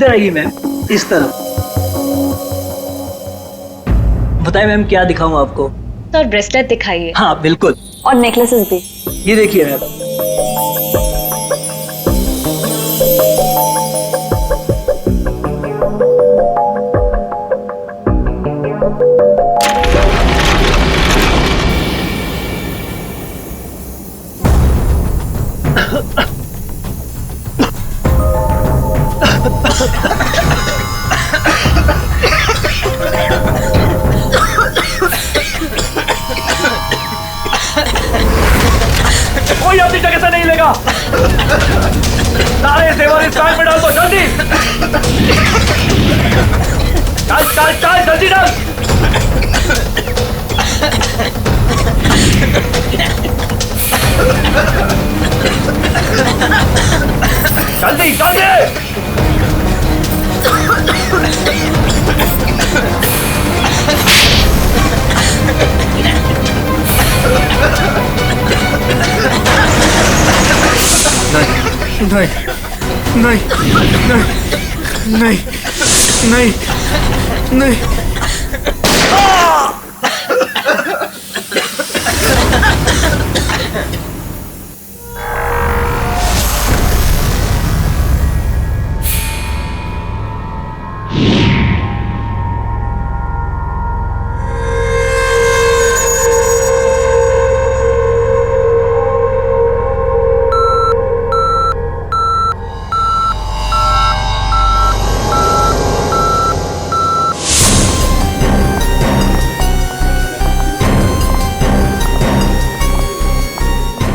इधर आइए मैम, इस तरफ। बताइए मैम, क्या दिखाऊं आपको? तो ब्रेसलेट दिखाइए। हाँ बिल्कुल। और नेकलेसेस भी। ये देखिए मैम। कोई अपनी जगह से नहीं लेगा। सारे जेवर इस बैग में डाल दो, जल्दी। चल चल चल, जल्दी डाल। जल्दी जल्दी। नहीं नहीं नहीं नहीं नहीं नहीं।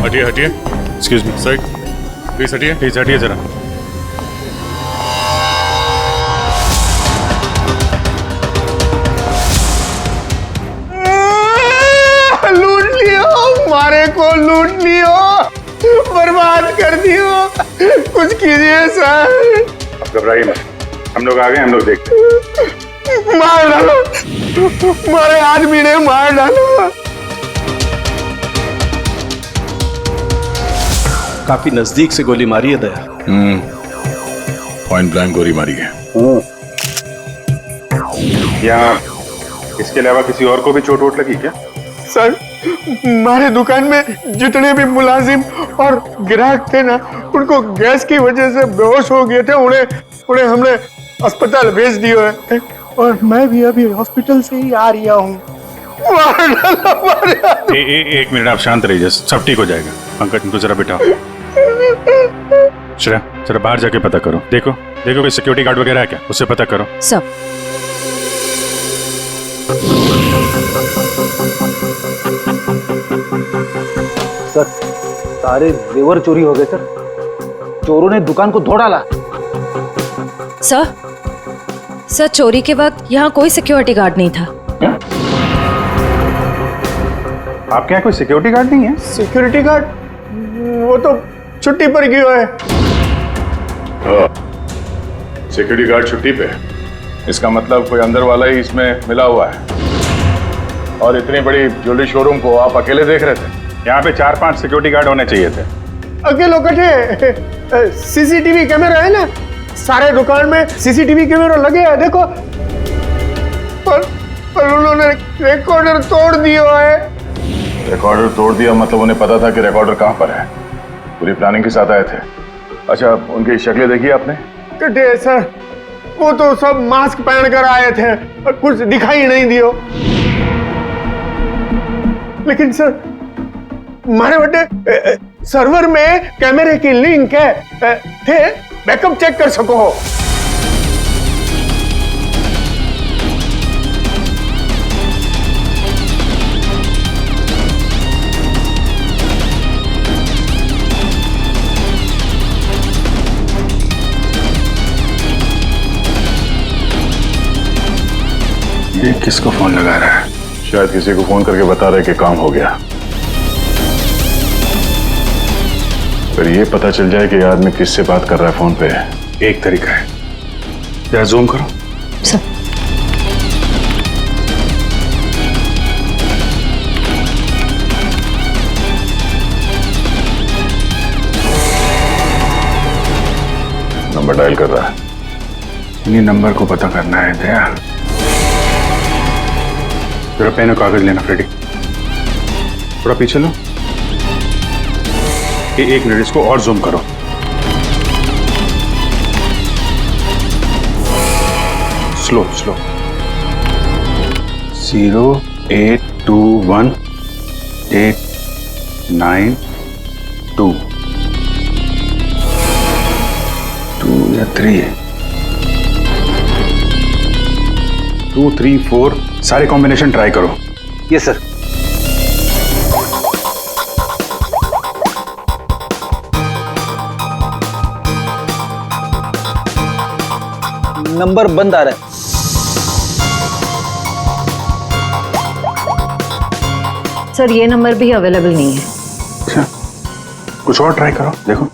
हटिए हटिए, एक्सक्यूज मी साइड प्लीज, हटिए प्लीज, हटिए जरा। लूट लियो, मारे को लूट लियो, बर्बाद कर दियो, कुछ कीजिए सर। अब घबराइए मत, हम लोग आ गए, हम लोग देखते हैं। मार डालो, मारे आदमी ने मार डालो। काफी नजदीक से गोली मारी है दया। पॉइंट ब्लैंक गोली मारी है। यहाँ इसके अलावा किसी और को भी चोट वोट लगी क्या? सर, हमारे दुकान में जितने भी मुलाजिम और ग्राहक थे ना, उनको गैस की वजह से बेहोश हो गए थे। उन्हें हमने अस्पताल भेज दिया है और मैं भी अभी हॉस्पिटल से ही आ रहा हूँ। एक मिनट, आप शांत रहिए, सब ठीक हो जाएगा। पंकज, इनको जरा बिठाओ। श्रेया, जरा बाहर जाके पता करो, देखो देखो कोई सिक्योरिटी गार्ड वगैरह है क्या, उससे पता करो। सब सर, सारे जेवर चोरी हो गए सर। चोरों ने दुकान को तोड़ डाला। सर, चोरी के वक्त यहाँ कोई सिक्योरिटी गार्ड नहीं था। आपके यहाँ कोई सिक्योरिटी गार्ड नहीं है? सिक्योरिटी गार्ड वो तो छुट्टी पर गया है। सिक्योरिटी गार्ड छुट्टी पे, इसका मतलब कोई अंदर वाला ही इसमें मिला हुआ है। और इतनी बड़ी ज्वेलरी शोरूम को आप अकेले देख रहे थे? यहाँ पे 4-5 सिक्योरिटी गार्ड होने चाहिए थे। अकेलो कटे, सीसीटीवी कैमरा है ना, सारे दुकान में सीसीटीवी कैमरा लगे हैं, देखो। पर उन्होंने रिकॉर्डर तोड़ दिया है। रिकॉर्डर तोड़ दिया मतलब उन्हें पता था कि रिकॉर्डर कहाँ पर है, पूरी प्लानिंग के साथ आए थे। अच्छा, उनकी शक्लें देखी आपने? कटे सर, वो तो सब मास्क पहन कर आए थे और कुछ दिखाई नहीं दियो। लेकिन सर, हमारे बड़े सर्वर में कैमरे की लिंक है, थे बैकअप चेक कर सको हो। ये किसको फोन लगा रहा है? शायद किसी को फोन करके बता रहे कि काम हो गया। फिर ये पता चल जाए कि आदमी किससे बात कर रहा है फोन पे। एक तरीका है, जरा जूम करो। सर, नंबर डायल कर रहा है। इन्हीं नंबर को पता करना है दया। जरा पेन और कागज लेना फ्रेडी। थोड़ा पीछे लो। ये 1 मिनट, इसको और जूम करो। Slow slow. 0821892 2 या 3 2 3 4 सारे कॉम्बिनेशन ट्राई करो। Yes sir. नंबर बंद आ रहा है। सर ये नंबर भी अवेलेबल नहीं है। अच्छा, कुछ और ट्राई करो, देखो।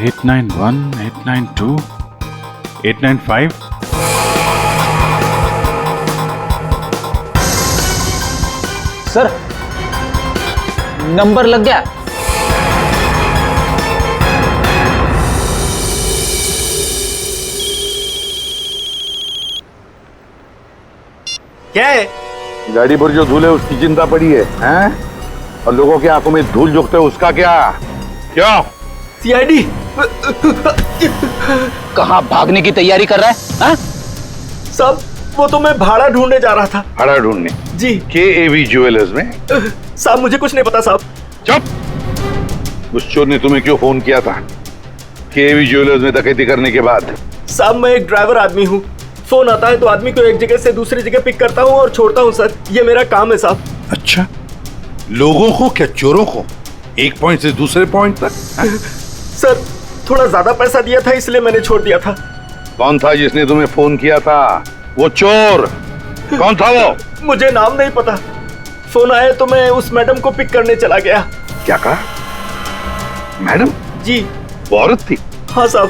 891 892 895 सर नंबर लग गया। क्या है? गाड़ी पर जो धूल है उसकी चिंता पड़ी है, हैं? और लोगों की आंखों में धूल झोंकते है उसका क्या? क्यों? सीआईडी। कहाँ भागने की तैयारी कर रहा है? हाँ? साहब वो तो मैं भाड़ा ढूंढने जा रहा था। भाड़ा ढूंढने? जी। KAV ज्वेलर्स में? साहब मुझे कुछ नहीं पता साहब। चुप! उस चोर ने तुम्हें क्यों फोन किया था KAV ज्वेलर्स में डकैती करने के बाद? साहब मैं एक ड्राइवर आदमी हूँ। फोन आता है तो आदमी को एक जगह से दूसरी जगह पिक करता हूँ और छोड़ता हूँ सर, ये मेरा काम है साहब। अच्छा, लोगों को क्या चोरों को एक पॉइंट से दूसरे पॉइंट तक? सर थोड़ा ज्यादा पैसा दिया था इसलिए मैंने छोड़ दिया था। कौन था जिसने तुम्हें फोन किया था? वो चोर कौन था वो? मुझे नाम नहीं पता। फोन आया तो मैं उस मैडम को पिक करने चला गया। क्या कहा? मैडम? जी। वो औरत थी? हाँ साहब,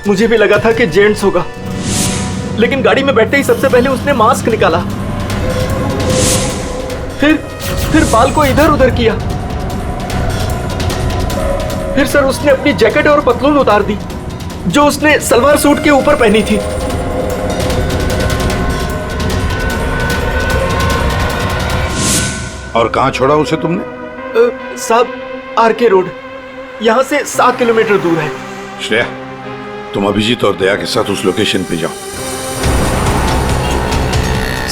मुझे भी लगा था कि जेंट्स होगा, लेकिन गाड़ी में बैठते ही सबसे पहले उसने मास्क निकाला, फिर बाल को इधर उधर किया, फिर सर उसने अपनी जैकेट और पतलून उतार दी जो उसने सलवार सूट के ऊपर पहनी थी। और कहां छोड़ा उसे तुमने? साहब RK रोड, यहां से 7 किलोमीटर दूर है। श्रेया, तुम अभिजीत और दया के साथ उस लोकेशन पे जाओ।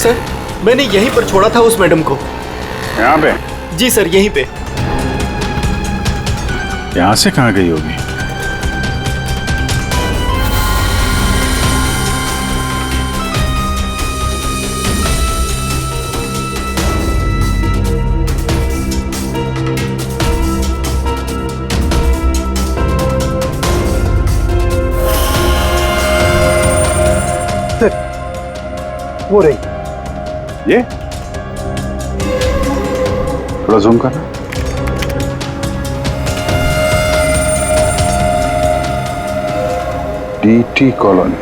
सर मैंने यहीं पर छोड़ा था उस मैडम को। यहाँ पे? जी सर यहीं पे। यहाँ से कहाँ गई होगी? वो रही। ये थोड़ा जूम करना। DT colony.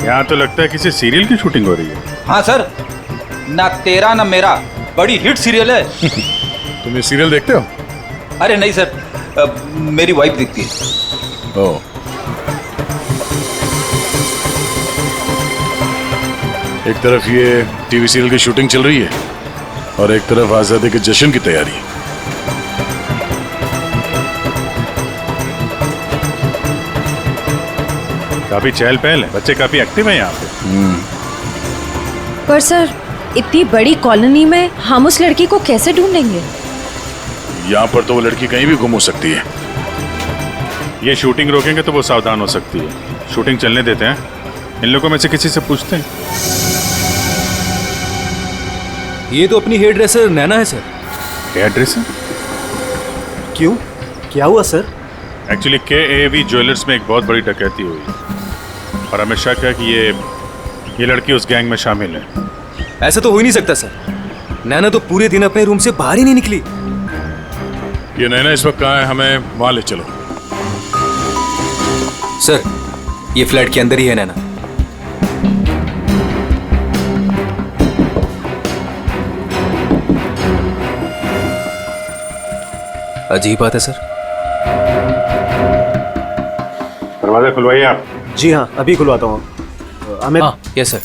यहाँ तो लगता है किसी सीरियल की शूटिंग हो रही है। हाँ सर, ना तेरा ना मेरा, बड़ी हिट सीरियल है। तुम ये सीरियल देखते हो? अरे नहीं सर, मेरी वाइफ देखती है। ओह, एक तरफ ये टीवी सीरियल की शूटिंग चल रही है और एक तरफ आजादी के जश्न की तैयारी। काफी चहल पहल है, बच्चे काफी एक्टिव हैं यहाँ पे। पर सर इतनी बड़ी कॉलोनी में हम उस लड़की को कैसे ढूंढेंगे? यहाँ पर तो वो लड़की कहीं भी गुम हो सकती है। ये शूटिंग रोकेंगे तो वो सावधान हो सकती है। शूटिंग चलने देते हैं। इन लोगों में से किसी से पूछते हैं। ये तो अपनी हेयर ड्रेसर नैना है सर। Hair dresser? क्यों, क्या हुआ सर? एक्चुअली KAV ज्वेलर्स में एक बहुत बड़ी डकैती हुई और हमें शक है कि ये लड़की उस गैंग में शामिल है। ऐसा तो हो ही नहीं सकता सर। नैना तो पूरे दिन अपने रूम से बाहर ही नहीं निकली। ये नैना इस वक्त कहाँ है? हमें वहाँ ले चलो। सर, ये फ्लैट के अंदर ही है नैना। अजीब बात है सर। दरवाजा खुलवाइए आप। जी हाँ, अभी खुलवाता हूँ। अमित। हाँ, यस सर।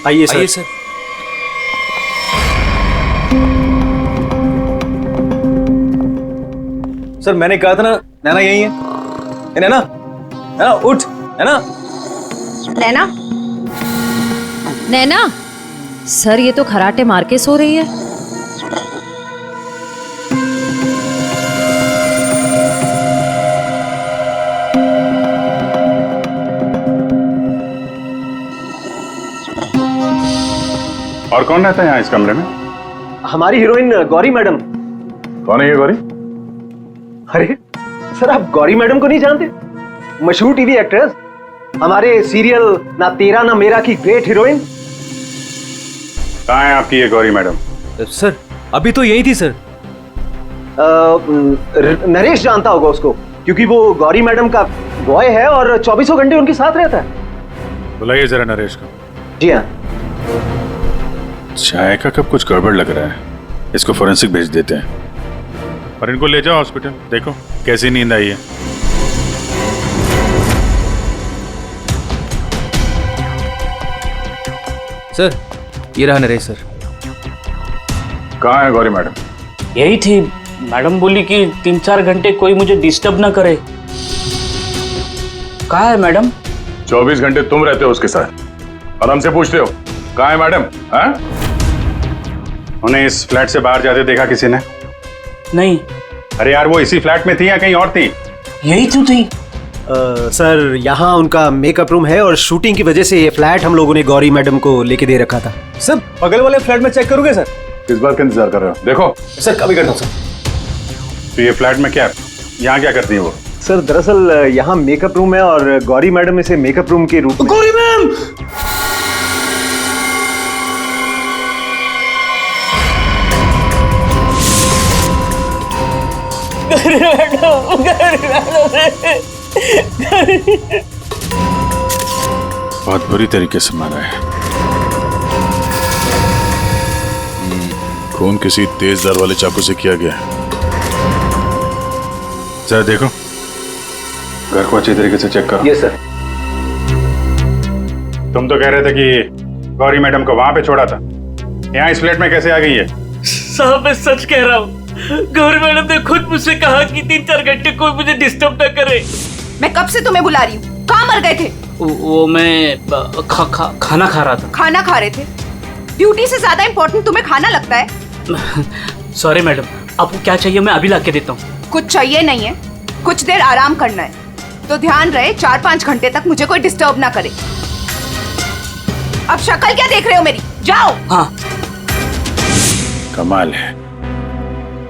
आइए सर। आइए सर। सर, मैंने कहा था ना नैना यही है। ए, नैना, नैना उठ। नैना, नैना, नैना, सर ये तो खराटे मार के सो रही है। और कौन रहता है यहाँ इस कमरे में? हमारी हीरोइन गौरी मैडम। कौन है ये गौरी? अरे सर, आप गौरी मैडम को नहीं जानते? मशहूर टीवी एक्ट्रेस, हमारे सीरियल ना तेरा ना मेरा की ग्रेट हीरोइन। कहाँ है आपकी ये गौरी मैडम? सर अभी तो यही थी सर। नरेश जानता होगा उसको, क्योंकि वो गौरी मैडम का बॉय है और 24 घंटे उनके साथ रहता है। बुलाइए जरा नरेश को। जी हाँ। चाय का कब कुछ गड़बड़ लग रहा है। इसको फोरेंसिक भेज देते हैं और इनको ले जाओ हॉस्पिटल। देखो कैसी नींद आई है। सर, ये रहा नरेश सर। कहाँ है गौरी मैडम? यही थी। मैडम बोली कि 3-4 घंटे कोई मुझे डिस्टर्ब ना करे। कहाँ है मैडम? 24 घंटे तुम रहते हो उसके साथ और हमसे पूछते हो कहाँ है मैडम? हाँ? उन्हें इस फ्लैट से बाहर जाते देखा किसी ने? नहीं। अरे यार, वो इसी फ्लैट में थी या कहीं और थी? यही तो थी। सर, यहाँ उनका मेकअप रूम है और शूटिंग की वजह से ये फ्लैट हम लोगों ने गौरी मैडम को लेके दे रखा था। सर, बगल वाले फ्लैट में चेक करोगे सर? किस बात का इंतजार कर रहे हो? देखो सर, कभी करता हूँ सर। तो ये फ्लैट में क्या, यहाँ क्या करती है वो? सर, दरअसल यहाँ मेकअप रूम है और गौरी मैडम इसे मेकअप रूम के रूप में। गौरी मैम! बहुत बुरी तरीके से मारा है। खून किसी तेज धार वाले चाकू से किया गया है। जरा देखो, घर को अच्छी तरीके से चेक करो। Yes sir. तुम तो कह रहे थे कि गौरी मैडम को वहां पे छोड़ा था, यहाँ इस फ्लैट में कैसे आ गई है? साहब, मैं सच कह रहा हूँ। गौरी मैडम ने खुद मुझसे कहा कि 3-4 घंटे कोई मुझे डिस्टर्ब न करे। मैं कब से तुम्हें बुला रही हूँ। कहाँ मर गए थे? वो मैं खाना खा रहा था। खाना खा रहे थे? ड्यूटी से ज्यादा इम्पोर्टेंट तुम्हें खाना लगता है? सॉरी मैडम, आपको क्या चाहिए मैं अभी ला के देता हूँ। कुछ चाहिए नहीं है, कुछ देर आराम करना है। तो ध्यान रहे 4-5 घंटे तक मुझे कोई डिस्टर्ब ना करे। अब शक्ल क्या देख रहे हो मेरी? जाओ। हाँ। कमाल है,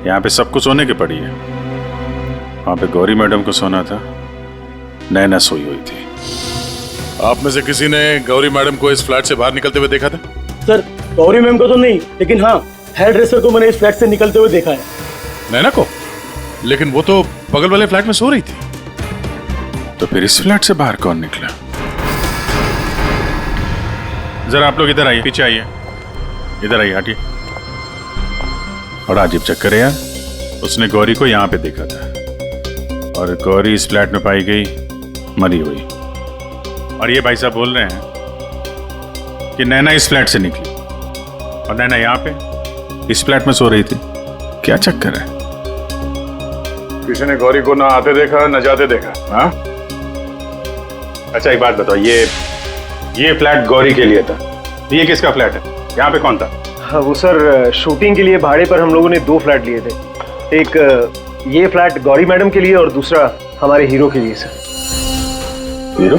यहाँ पे सबको सोने की पड़ी है। वहां पे गौरी मैडम को सोना था, नैना सोई हुई थी। आप में से किसी ने गौरी मैडम को इस फ्लैट से बाहर निकलते हुए देखा था? सर, गौरी मैम को तो नहीं, लेकिन हाँ, हेयर ड्रेसर को मैंने इस फ्लैट से निकलते हुए देखा है। नैना को? लेकिन वो तो बगल वाले फ्लैट में सो रही थी। तो फिर इस फ्लैट से बाहर कौन निकला? जरा आप लोग इधर आइए, पीछे आइए, इधर आइए, हटिए। बड़ा अजीब चक्कर है यार। उसने गौरी को यहाँ पे देखा था और गौरी इस फ्लैट में पाई गई मरी हुई। और ये भाई साहब बोल रहे हैं कि नैना इस फ्लैट से निकली और नैना यहाँ पे इस फ्लैट में सो रही थी। क्या चक्कर है? किसी ने गौरी को ना आते देखा ना जाते देखा? हाँ? अच्छा एक बात बताओ, ये फ्लैट गौरी के लिए था, ये किसका फ्लैट है? यहाँ पे कौन था? हाँ वो सर, शूटिंग के लिए भाड़े पर हम लोगों ने 2 फ्लैट लिए थे। एक ये फ्लैट गौरी मैडम के लिए और दूसरा हमारे हीरो के लिए सर। हीरो?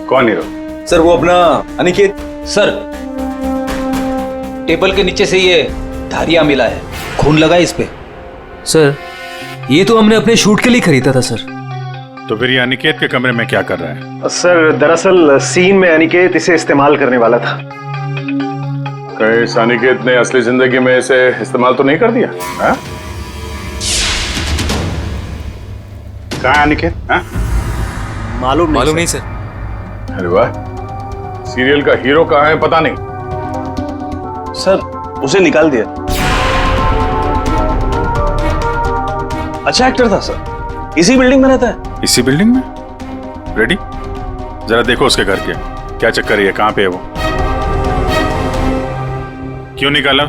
कौन हीरो? सर वो अपना अनिकेत। सर टेबल के नीचे से ये धारियां मिला है, खून लगा है इस पे। सर ये तो हमने अपने शूट के लिए खरीदा था सर। तो फिर ये अनिकेत के कमरे में क्या कर रहा है? सर दरअसल सीन में अनिकेत इसे इस्तेमाल करने वाला था। कहीं इस अनिकेत ने असली जिंदगी में इसे इस्तेमाल तो नहीं कर दिया? हाँ? कहाँ है अनिकेत? हाँ? मालूम नहीं सर। अरे वाह, सीरियल का हीरो कहाँ है पता नहीं। सर उसे निकाल दिया। अच्छा एक्टर था सर, इसी बिल्डिंग में रहता है। इसी बिल्डिंग में? रेडी? जरा देखो उसके घर के क्या चक्कर है, कहाँ पे है वो? क्यों निकाला?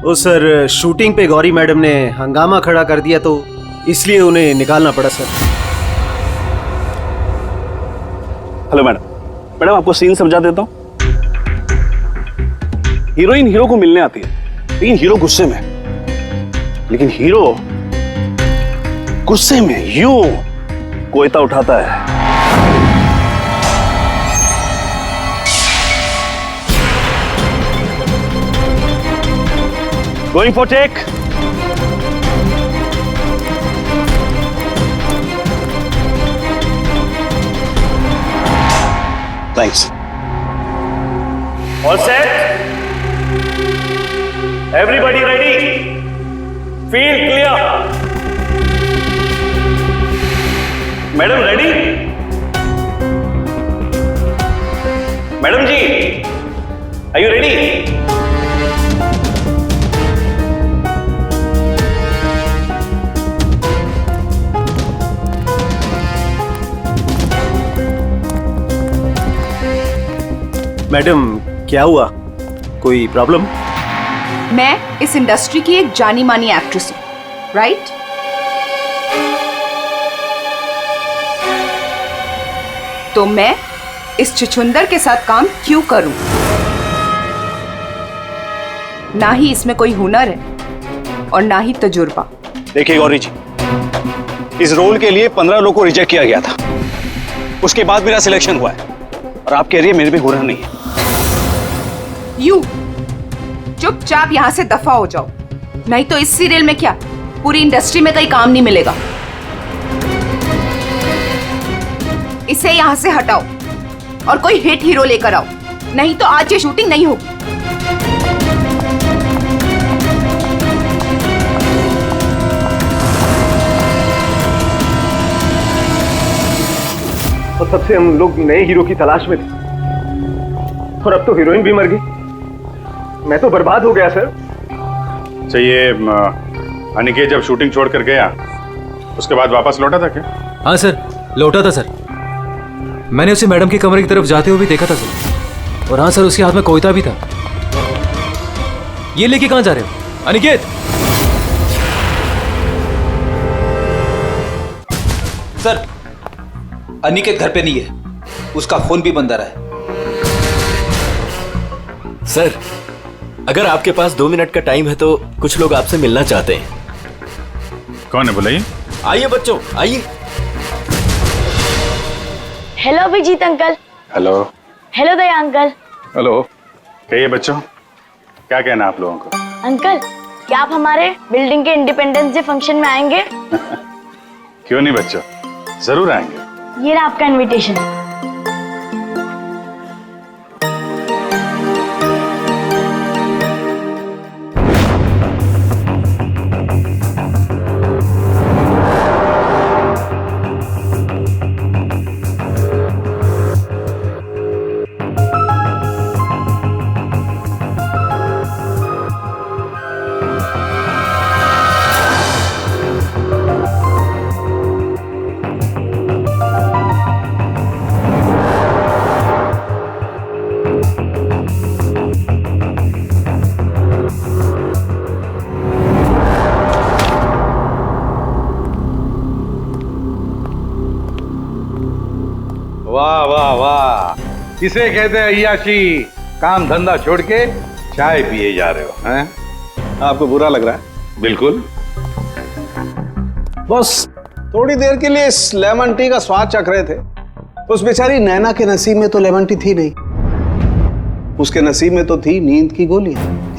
ओ सर, शूटिंग पे गौरी मैडम ने हंगामा खड़ा कर दिया तो इसलिए उन्हें निकालना पड़ा सर। हेलो मैडम, मैडम आपको सीन समझा देता हूँ। हीरोइन हीरो को मिलने आती है, लेकिन हीरो गुस्से में, लेकिन हीरो गुस्से में यूं कोयता उठाता है। Going for take. Thanks. All set, everybody ready, field clear. Madam ready? Madam ji are you ready? Madam क्या हुआ, कोई प्रॉब्लम? मैं इस इंडस्ट्री की एक जानी मानी एक्ट्रेस हूँ, राइट? तो मैं इस छुछुंदर के साथ काम क्यों करूं? ना ही इसमें कोई हुनर है और ना ही तजुर्बा। देखिए गौरी जी, इस रोल के लिए 15 लोगों को रिजेक्ट किया गया था, उसके बाद मेरा सिलेक्शन हुआ है और आप कह रही है मेरे में हुनर नहीं है। यू चुपचाप यहां से दफा हो जाओ, नहीं तो इस सीरियल में क्या पूरी इंडस्ट्री में कहीं काम नहीं मिलेगा। इसे यहां से हटाओ और कोई हिट हीरो लेकर आओ, नहीं तो आज ये शूटिंग नहीं होगी। और तब से हम लोग नए हीरो की तलाश में थे और अब तो हीरोइन भी मर गई। मैं तो बर्बाद हो गया सर। अच्छा ये अनिकेत जब शूटिंग छोड़कर गया उसके बाद वापस लौटा था क्या? हाँ सर, लौटा था सर। मैंने उसे मैडम के कमरे की तरफ जाते हुए भी देखा था सर। और हाँ सर, उसके हाथ में कोयता भी था। ये लेके कहाँ जा रहे हो अनिकेत? सर अनिकेत घर पे नहीं है, उसका फोन भी बंद आ रहा है। सर अगर आपके पास 2 मिनट का टाइम है तो कुछ लोग आपसे मिलना चाहते हैं। कौन है बुलाइए? आइए बच्चों आइए। Hello Abhijeet uncle. Hello. Hello Daya uncle. Hello. कहिए बच्चों, क्या कहना आप लोगों को? अंकल क्या आप हमारे बिल्डिंग के इंडिपेंडेंस डे फंक्शन में आएंगे? क्यों नहीं बच्चों, जरूर आएंगे। ये रहा आपका इनविटेशन। वाह वाह वाह, किसे कहते हैं अय्याशी? काम धंधा छोड़ के चाय पिए जा रहे हो, हैं? आपको बुरा लग रहा है? बिल्कुल। बस थोड़ी देर के लिए इस लेमन टी का स्वाद चख रहे थे। उस बेचारी नैना के नसीब में तो लेमन टी थी नहीं, उसके नसीब में तो थी नींद की गोली।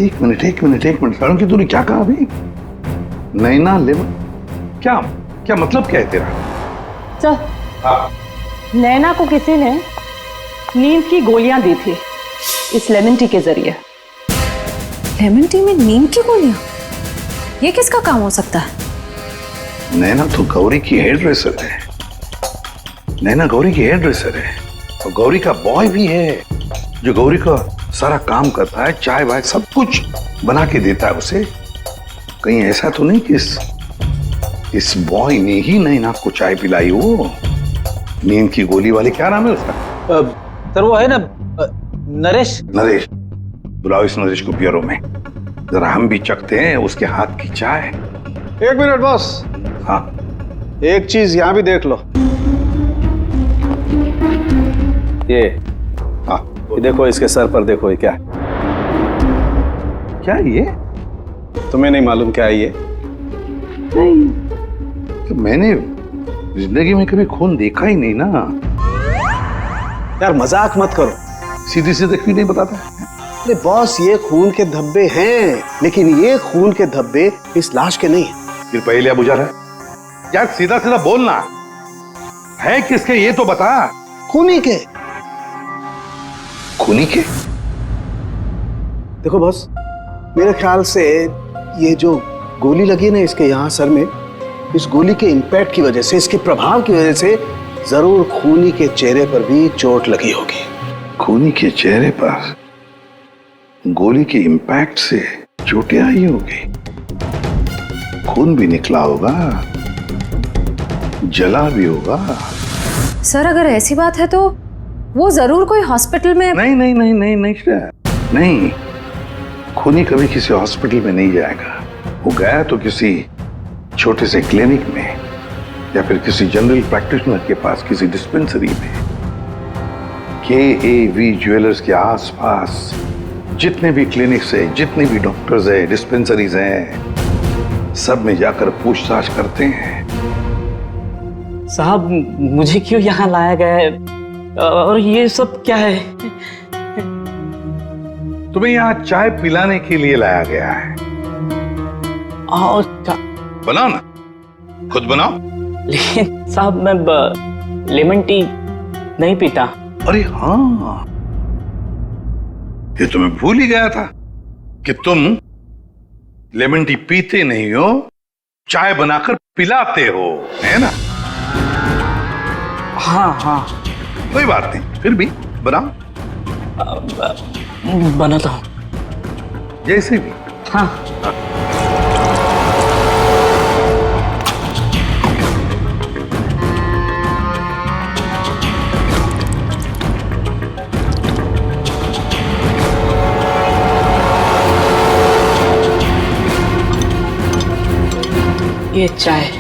एक मिनट सारुण की तूने क्या कहा अभी? नैना लेमन, क्या क्या मतलब क्या है तेरा? सर, नैना को किसी ने नींद की गोलियां दी थी इस लेमन टी के जरिए। लेमन टी में नींद की गोलियां? ये किसका काम हो सकता है? नैना तो गौरी की हेयर ड्रेसर है। नैना गौरी की हेयर ड्रेसर है और गौरी का बॉय भी है जो गौरी का सारा काम करता है, चाय वाय सब कुछ बना के देता है उसे। कहीं ऐसा तो नहीं कि इस बॉय ने ही नैना को चाय पिलाई हो? नींद की गोली वाले, क्या नाम है उसका? सर वो है ना नरेश। नरेश, बुलाओ इस नरेश को ब्यूरो में, जरा हम भी चखते हैं उसके हाथ की चाय। एक मिनट बॉस। हाँ, एक चीज यहां भी देख लो। ये देखो, इसके सर पर देखो, ये क्या है? क्या ये? तुम्हें नहीं मालूम क्या है ये? नहीं, तो मैंने जिंदगी में कभी खून देखा ही नहीं ना। यार मजाक मत करो, सीधी सीधी क्यों नहीं बताता? अरे बॉस, ये खून के धब्बे हैं, लेकिन ये खून के धब्बे इस लाश के नहीं है। फिर पहले बुझा रहा है यार, सीधा सीधा बोलना है किसके ये तो बता। खूनी के। खूनी के? देखो बॉस, मेरे ख्याल से ये जो गोली लगी ना इसके यहाँ सर में, इस गोली के इंपैक्ट की वजह से, इसके प्रभाव की वजह से जरूर खूनी के चेहरे पर भी चोट लगी होगी। खूनी के चेहरे पर गोली के इंपैक्ट से चोटें आई होगी, खून भी निकला होगा, जला भी होगा। सर, अगर ऐसी बात है तो वो जरूर कोई हॉस्पिटल में। नहीं, खूनी कभी किसी हॉस्पिटल में नहीं जाएगा। वो गया तो किसी छोटे से क्लिनिक में या फिर किसी जनरल प्रैक्टिशनर के पास, किसी डिस्पेंसरी में। KAV ज्वेलर्स के आसपास जितने भी क्लिनिक्स है, जितने भी डॉक्टर्स है, डिस्पेंसरीज हैं, सब में जाकर पूछताछ करते हैं। साहब, मुझे क्यों यहाँ लाया गया है और ये सब क्या है? तुम्हें यहाँ चाय पिलाने के लिए लाया गया है। बनाओ ना, खुद बनाओ। लेकिन साहब, मैं लेमन टी नहीं पीता। अरे हाँ, ये तो मैं भूल ही गया था कि तुम लेमन टी पीते नहीं हो, चाय बनाकर पिलाते हो, है ना? हाँ, कोई बात नहीं, फिर भी बनाओ। बनाता हूँ। जैसे भी। हाँ। ये चाय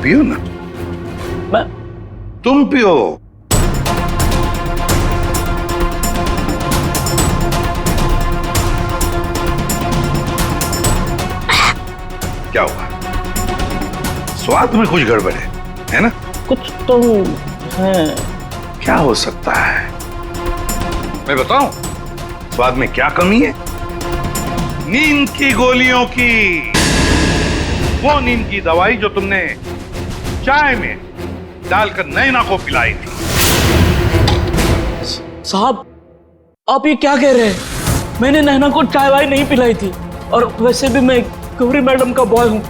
पियो ना। तुम पियो। क्या हुआ? स्वाद में कुछ गड़बड़ है ना? कुछ तो है। क्या हो सकता है? मैं बताऊं स्वाद में क्या कमी है? नींद की गोलियों की, वो नींद की दवाई जो तुमने चाय में डालकर नैना को पिलाई थी। साहब, आप ये क्या कह रहे हैं? मैंने नैना को चाय वाय नहीं पिलाई थी, और वैसे भी मैं गौरी मैडम का बॉय हूँ,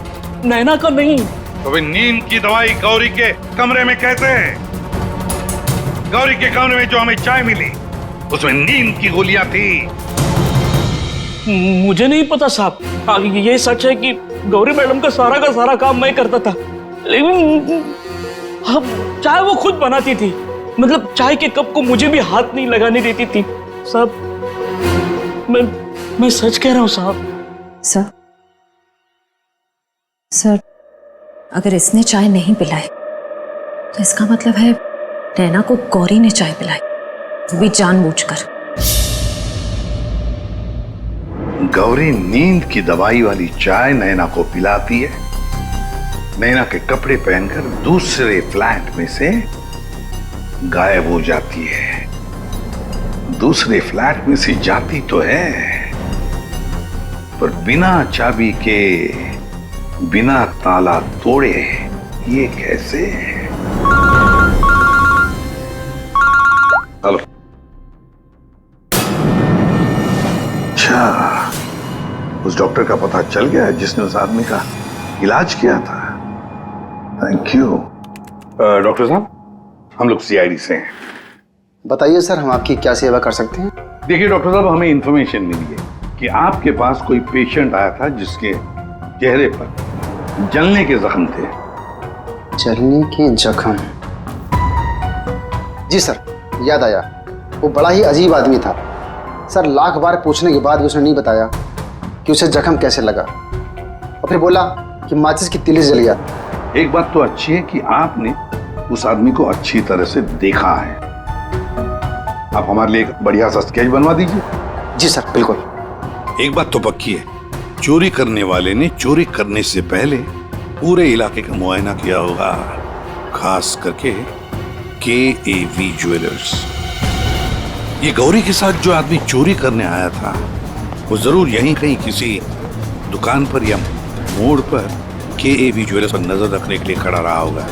नैना का नहीं। तो वे नींद की दवाई गौरी के कमरे में कहते हैं। गौरी के कमरे में जो हमें चाय मिली उसमें नींद की गोलियां थी। मुझे नहीं पता साहब। ये सच है कि गौरी मैडम का सारा काम मैं करता था, लेकिन अब चाय वो खुद बनाती थी। मतलब चाय के कप को मुझे भी हाथ नहीं लगाने देती थी। साहब, मैं सच कह रहा हूँ साहब। सर, अगर इसने चाय नहीं पिलाई तो इसका मतलब है नैना को गौरी ने चाय पिलाई, वो भी जानबूझकर। गौरी नींद की दवाई वाली चाय नैना को पिलाती है, नैना के कपड़े पहनकर दूसरे फ्लैट में से गायब हो जाती है। दूसरे फ्लैट में से जाती तो है, पर बिना चाबी के, बिना ताला तोड़े। ये कैसे? हेलो। अच्छा, उस डॉक्टर का पता चल गया है जिसने उस आदमी का इलाज किया था। Thank you. डॉक्टर साहब, हम लोग सीआईडी से हैं। बताइए सर, हम आपकी क्या सेवा कर सकते हैं? देखिए डॉक्टर साहब, हमें इंफॉर्मेशन मिली है कि आपके पास कोई पेशेंट आया था जिसके चेहरे पर जलने के जख्म थे। जलने के जख्म? जी सर, याद आया। वो बड़ा ही अजीब आदमी था सर। लाख बार पूछने के बाद भी उसने नहीं बताया कि उसे जख्म कैसे लगा, और फिर बोला कि माचिस की तिली जल गया। एक बात तो अच्छी है कि आपने उस आदमी को अच्छी तरह से देखा है। आप हमारे लिए एक बढ़िया सा स्केच बनवा दीजिए। जी सर, बिल्कुल। एक बात तो पक्की है, चोरी करने वाले ने चोरी करने से पहले पूरे इलाके का मुआयना किया होगा, खास करके KAV ज्वेलर्स। ये गौरी के साथ जो आदमी चोरी करने आया था वो जरूर यहीं कहीं किसी दुकान पर या मोड़ पर KAV ज्वेलर्स पर नजर रखने के लिए खड़ा रहा होगा।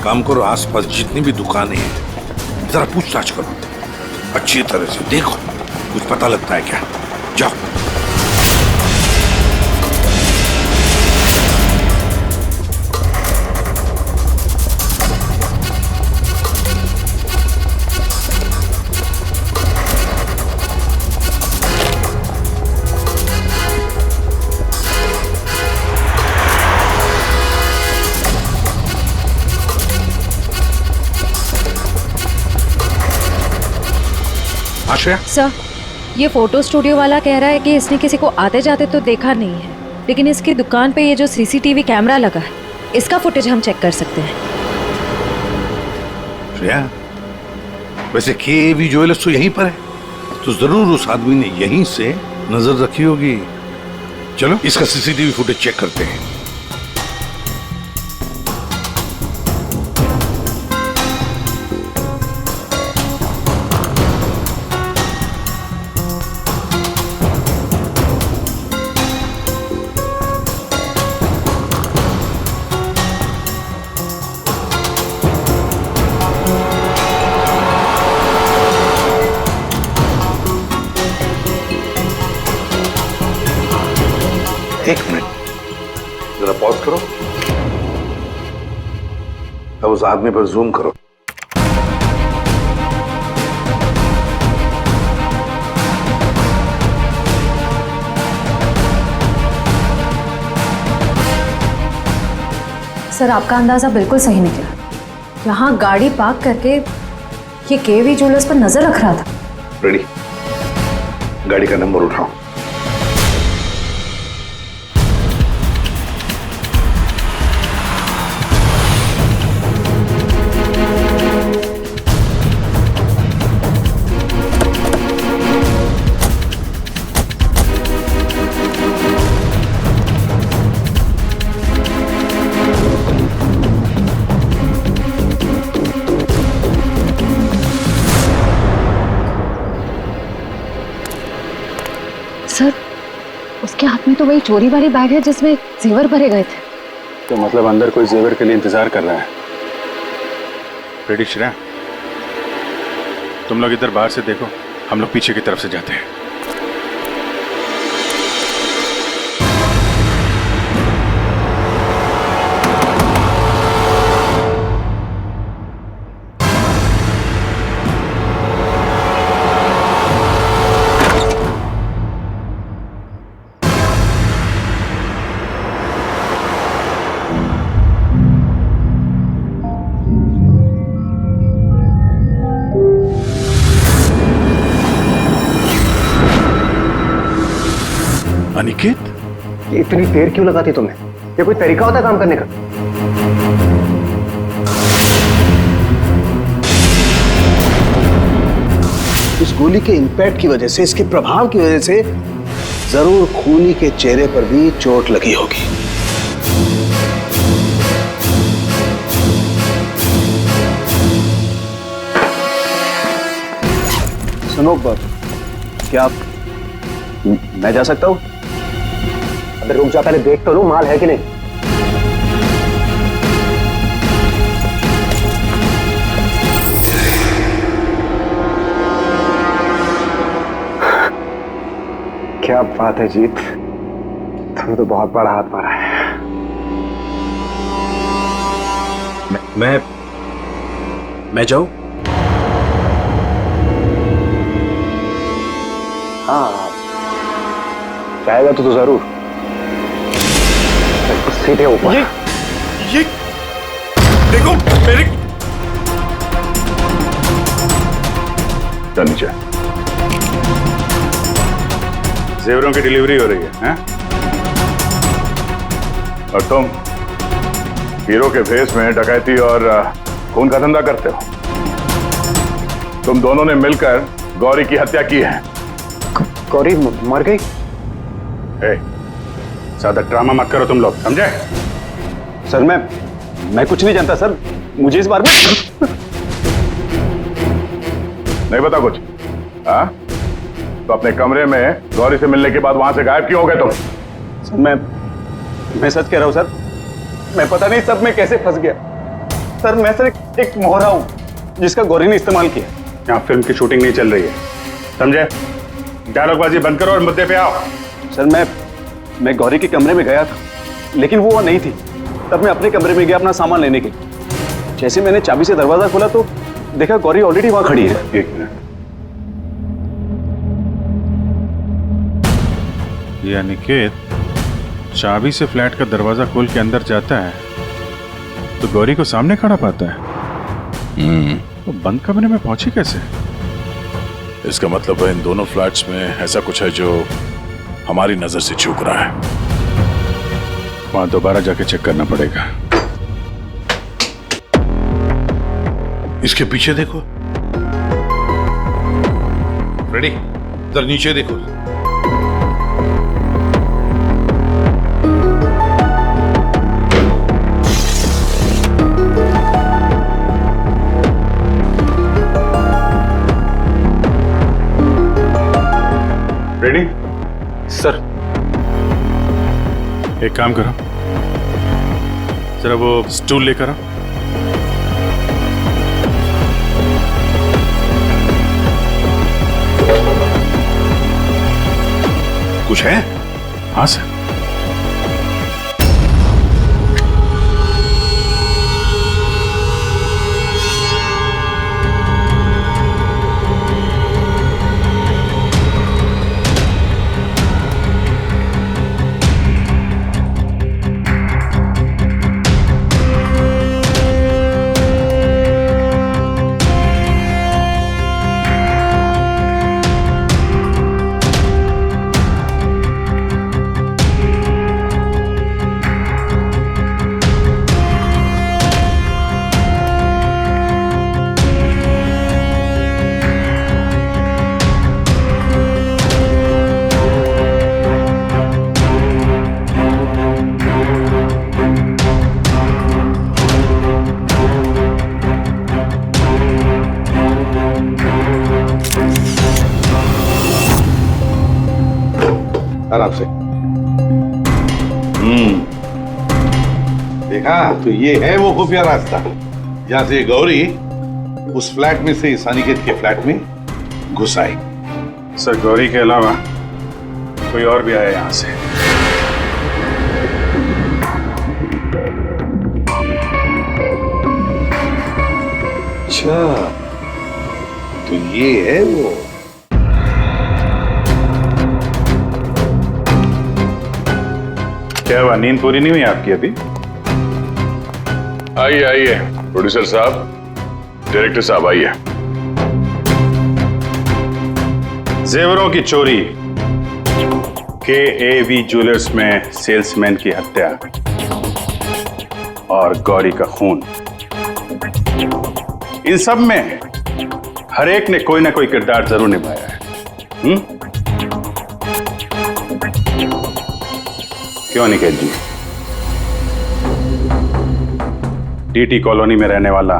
काम करो, आसपास जितनी भी दुकानें हैं जरा पूछताछ करो, अच्छी तरह से देखो, कुछ पता लगता है क्या। जाओ। आश्रया? सर, ये फोटो स्टूडियो वाला कह रहा है कि इसने किसी को आते जाते तो देखा नहीं है, लेकिन इसकी दुकान पे ये जो CCTV कैमरा लगा है, इसका फुटेज हम चेक कर सकते हैं। श्रेया, वैसे KAV ज्वेलर्स तो यहीं पर है, तो जरूर उस आदमी ने यहीं से नजर रखी होगी। चलो इसका CCTV फुटेज चेक करते हैं। एक मिनट, जरा पॉज करो। अब उस आदमी पर जूम करो। सर, आपका अंदाजा बिल्कुल सही निकला। यहाँ गाड़ी पार्क करके ये KAV ज्वेलर्स पर नजर रख रहा था। रेडी, गाड़ी का नंबर उठाओ। सर, उसके हाथ में तो वही चोरी वाली बैग है जिसमें जेवर भरे गए थे। तो मतलब अंदर कोई जेवर के लिए इंतजार कर रहा है। रेडी श्रेया, तुम लोग इधर बाहर से देखो, हम लोग पीछे की तरफ से जाते हैं। अनिकेत, ये इतनी देर क्यों लगाती तुमने? ये कोई तरीका होता है काम करने का? इस गोली के इंपैक्ट की वजह से, इसके प्रभाव की वजह से जरूर खूनी के चेहरे पर भी चोट लगी होगी। सुनो, क्या मैं जा सकता हूँ? अबे रुक जा, पहले देख तो लो माल है कि नहीं। क्या बात है जीत, तुम तो बहुत बड़ा हाथ मारा है। मैं जाऊं? हाँ, जाएगा तो जरूर। सीधे ऊपर। ये देखो मेरे। चल नीचे। जेवरों की डिलीवरी हो रही है, हैं? और तुम हीरो के भेस में डकैती और खून का धंधा करते हो। तुम दोनों ने मिलकर गौरी की हत्या की है। गौरी मर गई? ज्यादा ड्रामा मत करो तुम लोग, समझे? सर मैं कुछ नहीं जानता सर, मुझे इस बारे में नहीं पता कुछ। हाँ, तो अपने कमरे में गौरी से मिलने के बाद वहां से गायब क्यों हो गए तुम? सर मैं सच कह रहा हूं सर, मैं पता नहीं सब में कैसे फंस गया। सर मैं सर एक मोहरा हूं जिसका गौरी ने इस्तेमाल किया। यहाँ फिल्म की शूटिंग नहीं चल रही है, समझे? डायलॉगबाजी बंद करो और मुद्दे पे आओ। सर मैं गौरी के कमरे में गया था, लेकिन वो नहीं थी। तब मैं अपने कमरे में गया अपना सामान लेने के लिए। जैसे मैंने चाबी से दरवाजा खोला तो देखा गौरी ऑलरेडी वहां खड़ी है। एक मिनट। ये अनिकेत चाबी से फ्लैट का दरवाजा खोल के अंदर जाता है तो गौरी को सामने खड़ा पाता है। तो बंद कमरे में पहुंची कैसे? इसका मतलब है इन दोनों फ्लैट्स में ऐसा कुछ है जो हमारी नजर से चूक रहा है। वहां दोबारा जाके चेक करना पड़ेगा। इसके पीछे देखो फ्रेडी, इधर नीचे देखो। रेडी? सर एक काम करो, जरा वो स्टूल लेकर आओ। कुछ है? हाँ सर। आराम से। देखा तो ये है वो खुफिया रास्ता जहां से गौरी उस फ्लैट में से इस अनिकेत के फ्लैट में घुस आई। सर गौरी के अलावा कोई और भी आया यहां से? अच्छा, तो ये है वो। क्या हुआ, नींद पूरी नहीं हुई आपकी अभी? आइए आइए प्रोड्यूसर साहब, डायरेक्टर साहब आइए। जेवरों की चोरी, KAV ज्वेलर्स में सेल्समैन की हत्या और गौरी का खून, इन सब में हर एक ने कोई ना कोई किरदार जरूर निभाया है। क्यों अनिकेत जी? टीटी कॉलोनी में रहने वाला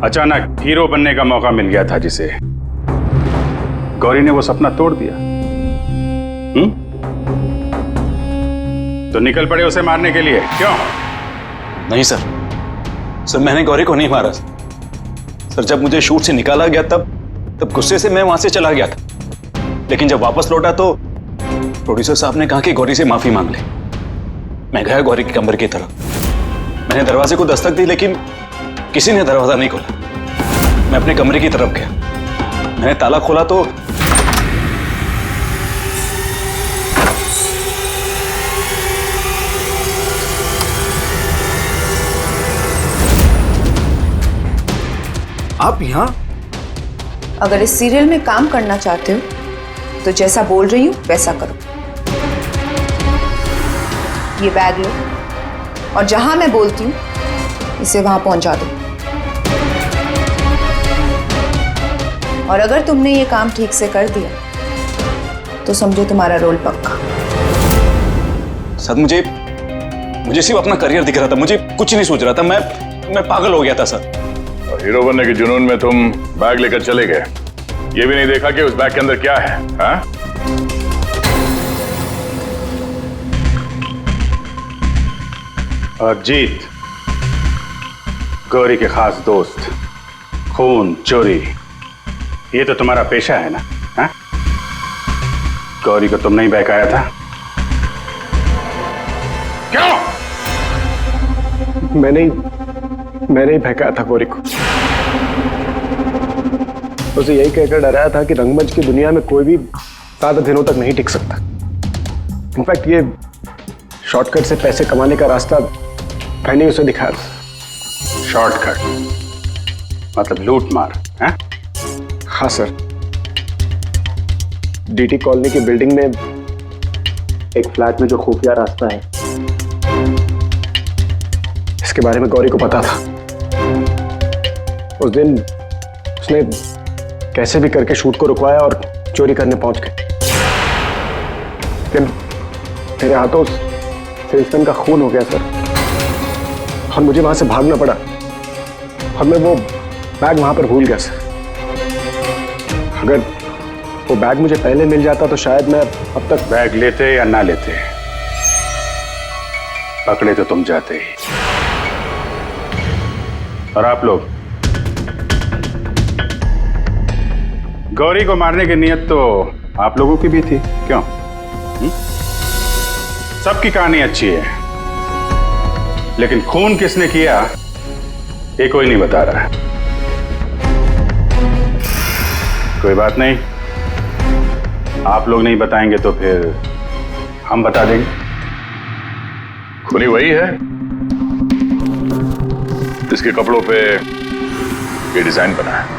अचानक हीरो बनने का मौका मिल गया था जिसे, गौरी ने वो सपना तोड़ दिया। तो निकल पड़े उसे मारने के लिए, क्यों? नहीं सर, मैंने गौरी को नहीं मारा सर। जब मुझे शूट से निकाला गया तब गुस्से से मैं वहां से चला गया था। लेकिन जब वापस लौटा तो प्रोड्यूसर साहब ने कहा कि गौरी से माफी मांग ले। मैं गया गौरी के कमरे की तरफ। मैंने दरवाजे को दस्तक दी लेकिन किसी ने दरवाजा नहीं खोला। मैं अपने कमरे की तरफ गया। मैंने ताला खोला तो आप यहाँ? अगर इस सीरियल में काम करना चाहते हो तो जैसा बोल रही हूँ वैसा करो। ये बैग लो और जहां मैं बोलती हूँ इसे वहां पहुंचा दो। और अगर तुमने ये काम ठीक से कर दिया तो समझो तुम्हारा रोल पक्का। सर मुझे सिर्फ अपना करियर दिख रहा था, मुझे कुछ नहीं सोच रहा था। मैं पागल हो गया था सर। और हीरो बनने के जुनून में तुम बैग लेकर चले गए, ये भी नहीं देखा कि उस बैग के अंदर क्या है। हाँ? और जीत, गौरी के खास दोस्त, खून चोरी, ये तो तुम्हारा पेशा है ना? हाँ? गौरी को तुमने ही बहकाया था, क्यों? मैंने ही बहकाया था गौरी को। उसे यही कहकर डराया था कि रंगमंच की दुनिया में कोई भी ज्यादा दिनों तक नहीं टिक सकता। इनफैक्ट ये शॉर्टकट से पैसे कमाने का रास्ता मैंने उसे दिखाया था। शॉर्टकट मतलब लूट मार? है? हाँ सर, डीटी कॉलोनी की बिल्डिंग में एक फ्लैट में जो खुफिया रास्ता है, इसके बारे में गौरी को पता था। उस दिन उसने कैसे भी करके शूट को रुकवाया और चोरी करने पहुंच गए। लेकिन मेरे हाथों सेल्समैन का खून हो गया सर, और मुझे वहां से भागना पड़ा और मैं वो बैग वहां पर भूल गया सर। अगर वो बैग मुझे पहले मिल जाता तो शायद मैं अब तक। बैग लेते या ना लेते, पकड़े तो तुम जाते ही। और आप लोग, गौरी को मारने की नीयत तो आप लोगों की भी थी, क्यों? सबकी कहानी अच्छी है, लेकिन खून किसने किया ये कोई नहीं बता रहा है। कोई बात नहीं, आप लोग नहीं बताएंगे तो फिर हम बता देंगे। खूनी वही है जिसके कपड़ों पे ये डिजाइन बना है।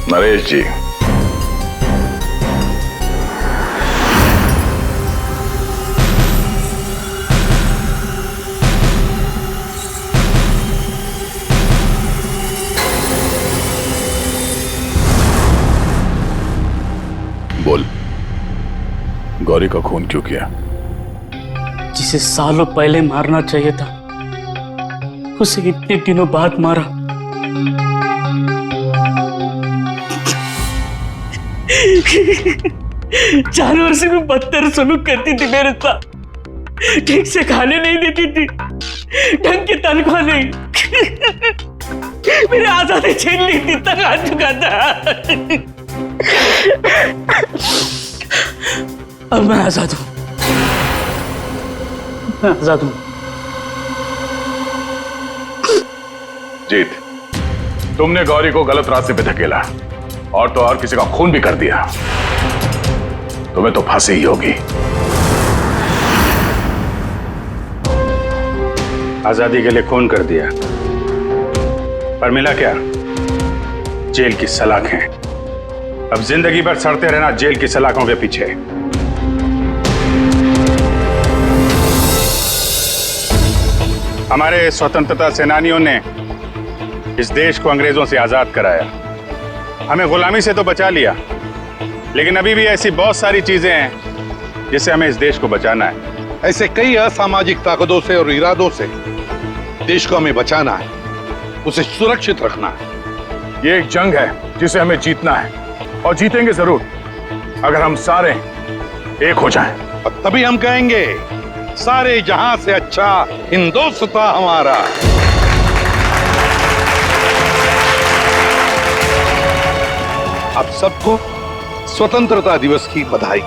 नरेश जी, बोल, गौरी का खून क्यों किया? जिसे सालों पहले मारना चाहिए था उसे इतने दिनों बाद मारा। जानवर से भी बदतर सलूक करती थी मेरे साथ, ठीक से खाने नहीं देती थी, ढंग की तनख्वाह नहीं, मेरी आजादी छीन ली थी, तक आ चुका था। अब मैं आजाद हूं, मैं आजाद हूं। जीत, तुमने गौरी को गलत रास्ते पे धकेला और तो और किसी का खून भी कर दिया, तुम्हें तो फांसी ही होगी। आजादी के लिए खून कर दिया, पर मिला क्या? जेल की सलाखें। अब जिंदगी भर सड़ते रहना जेल की सलाखों के पीछे। हमारे स्वतंत्रता सेनानियों ने इस देश को अंग्रेजों से आजाद कराया, हमें गुलामी से तो बचा लिया, लेकिन अभी भी ऐसी बहुत सारी चीजें हैं जिससे हमें इस देश को बचाना है। ऐसे कई असामाजिक ताकतों से और इरादों से देश को हमें बचाना है, उसे सुरक्षित रखना है। ये एक जंग है जिसे हमें जीतना है, और जीतेंगे जरूर अगर हम सारे एक हो जाएं। और तभी हम कहेंगे सारे जहां से अच्छा हिंदुस्तान हमारा। आप सबको स्वतंत्रता दिवस की बधाई।